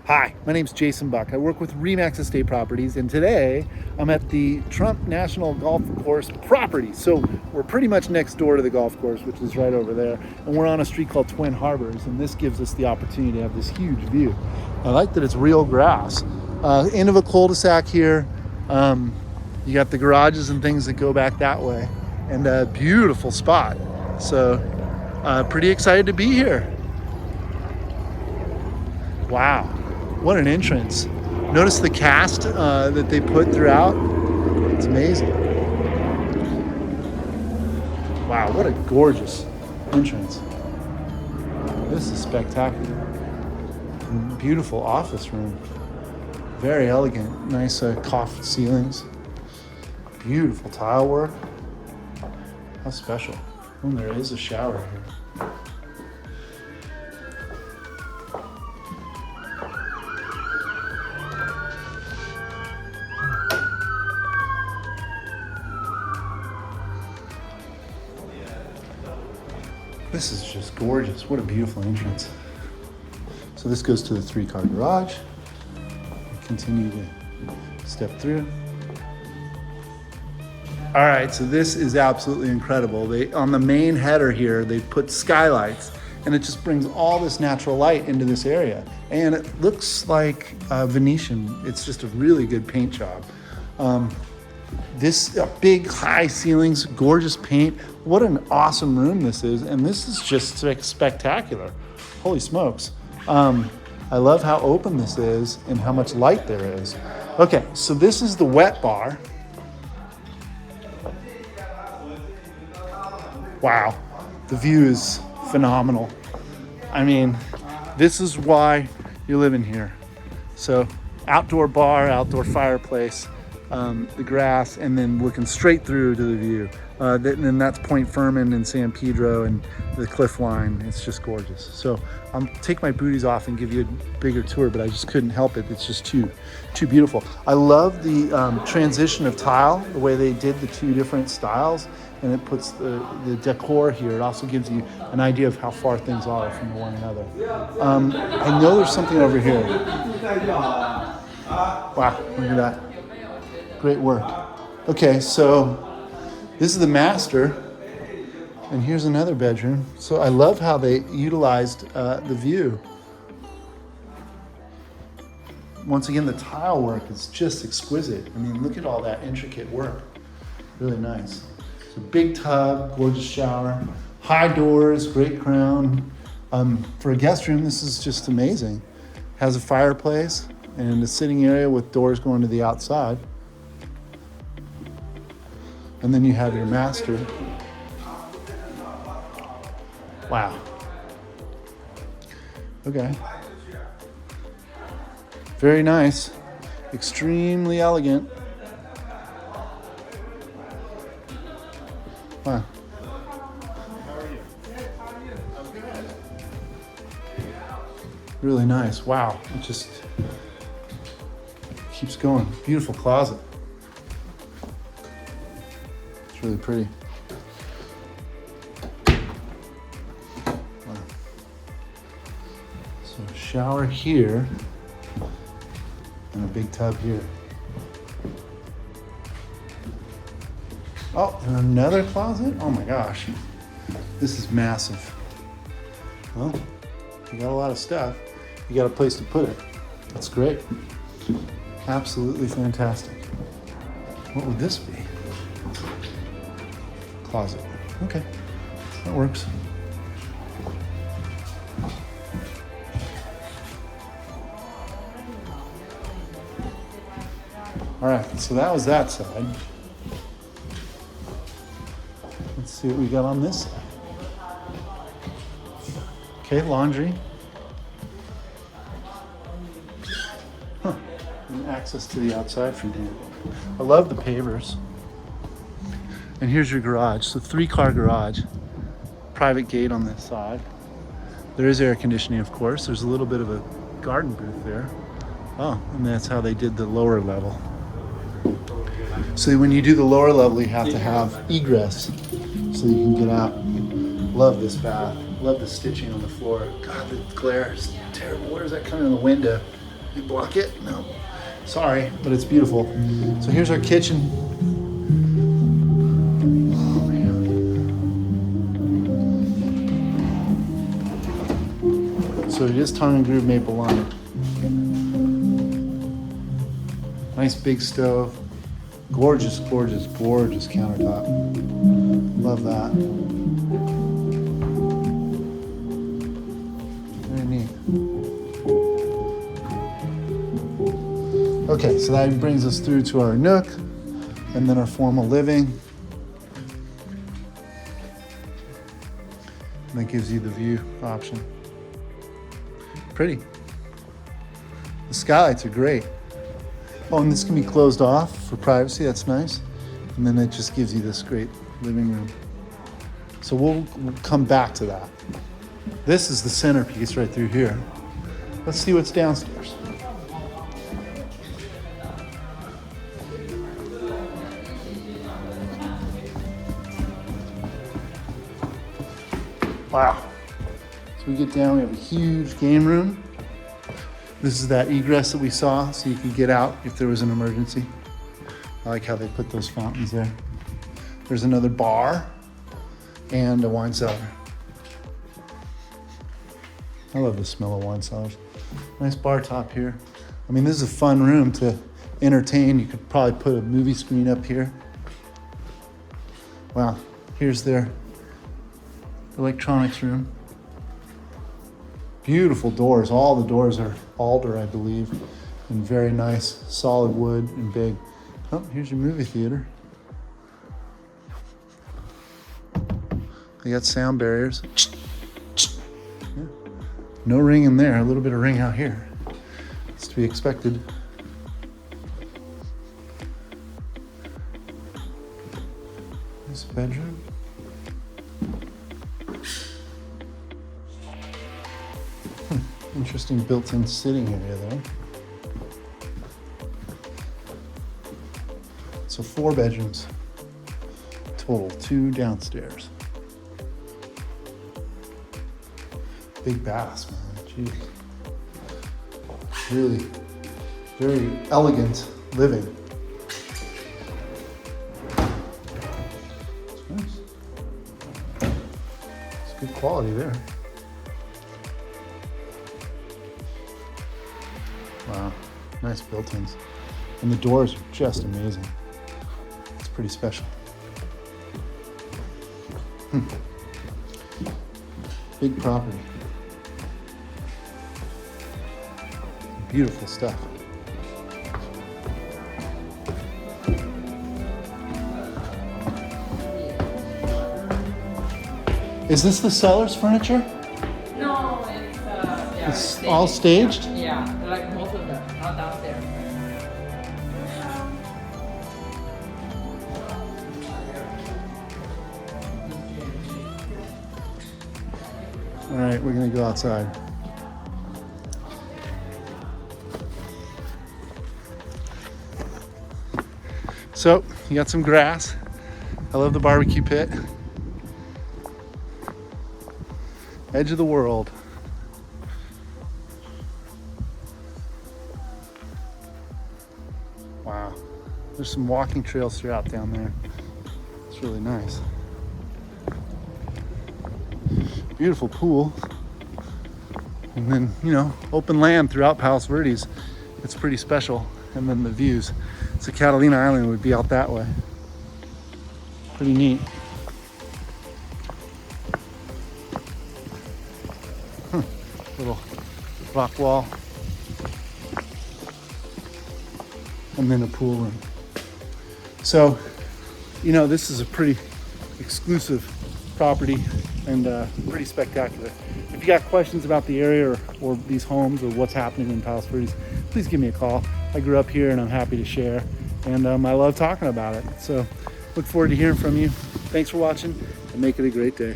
Hi, my name's Jason Buck. I work with Remax Estate Properties, and today I'm at the Trump National Golf Course property. So we're pretty much next door to the golf course, which is right over there, and we're on a street called Twin Harbors, and this gives us the opportunity to have this huge view. I like that it's real grass. End of a cul-de-sac here. You got the garages and things that go back that way, and a beautiful spot. So pretty excited to be here. Wow, what an entrance. Notice the cast that they put throughout. It's amazing. Wow, what a gorgeous entrance. This is spectacular. Beautiful office room. Very elegant, nice coffed ceilings. Beautiful tile work. How special. And there is a shower here. This is just gorgeous. What a beautiful entrance. So this goes to the 3-car garage. Continue to step through. All right, so this is absolutely incredible. On the main header here, they put skylights, and it just brings all this natural light into this area. And it looks like Venetian. It's just a really good paint job. This big high ceilings, gorgeous paint. What an awesome room this is. And this is just spectacular. Holy smokes. I love how open this is and how much light there is. Okay, so this is the wet bar. Wow, the view is phenomenal. I mean, this is why you're living here. So outdoor bar, outdoor fireplace, the grass, and then looking straight through to the view. And that's Point Fermin and San Pedro and the cliff line. It's just gorgeous. So I'll take my booties off and give you a bigger tour, but I just couldn't help it. It's just too beautiful. I love the transition of tile, the way they did the two different styles, and it puts the decor here. It also gives you an idea of how far things are from one another. I know there's something over here. Wow, look at that. Great work. Okay, so this is the master, and here's another bedroom. So I love how they utilized the view. Once again, the tile work is just exquisite. I mean, look at all that intricate work. Really nice. So big tub, gorgeous shower, high doors, great crown. For a guest room, this is just amazing. Has a fireplace and a sitting area with doors going to the outside. And then you have your master. Wow. Okay. Very nice. Extremely elegant. Wow. Really nice. Wow. It just keeps going. Beautiful closet. It's really pretty. Wow. So shower here and a big tub here. Oh, and another closet? Oh my gosh. This is massive. Well, you got a lot of stuff. You got a place to put it. That's great. Absolutely fantastic. What would this be? Closet. Okay, that works. All right, so that was that side. Let's see what we got on this side. Okay, laundry. And access to the outside from here. I love the pavers. And here's your garage. So 3-car garage. Private gate on this side. There is air conditioning, of course. There's a little bit of a garden booth there. Oh, and that's how they did the lower level. So when you do the lower level, you have to have egress so you can get out. Love this bath. Love the stitching on the floor. God, the glare is terrible. Where is that coming in the window? You block it? No. Sorry, but it's beautiful. So here's our kitchen. Oh, man. So it is tongue and groove maple lime. Nice big stove. Gorgeous, gorgeous, gorgeous countertop. Love that. Very neat. Okay, so that brings us through to our nook and then our formal living. And that gives you the view option. Pretty. The skylights are great. Oh, and this can be closed off for privacy, that's nice. And then it just gives you this great living room. So we'll come back to that. This is the centerpiece right through here. Let's see what's downstairs. Wow. So we get down, we have a huge game room. This is that egress that we saw, so you could get out if there was an emergency. I like how they put those fountains there. There's another bar and a wine cellar. I love the smell of wine cellars. Nice bar top here. I mean, this is a fun room to entertain. You could probably put a movie screen up here. Wow, here's their electronics room. Beautiful doors. All the doors are alder, I believe, and very nice, solid wood and big. Oh, here's your movie theater. They got sound barriers. Yeah. No ring in there, a little bit of ring out here. It's to be expected. This bedroom. Interesting built-in sitting area there. So 4 bedrooms total, 2 downstairs. Big baths, man, jeez. Really, very elegant living. It's nice. It's good quality there. Wow, nice built-ins. And the doors are just amazing. It's pretty special. Big property. Beautiful stuff. Is this the seller's furniture? No, it's yeah, It's all staged? Yeah, like most of them, not downstairs. All right, we're gonna go outside. So, you got some grass. I love the barbecue pit. Edge of the world. Wow. There's some walking trails throughout down there. It's really nice. Beautiful pool. And then, you know, open land throughout Palos Verdes. It's pretty special. And then the views. So Catalina Island would be out that way. Pretty neat. Little rock wall. And then a pool room. So, you know, this is a pretty exclusive property and pretty spectacular. If you got questions about the area or these homes or what's happening in Palos Verdes, please give me a call. I grew up here and I'm happy to share, and I love talking about it. So look forward to hearing from you. Thanks for watching and make it a great day.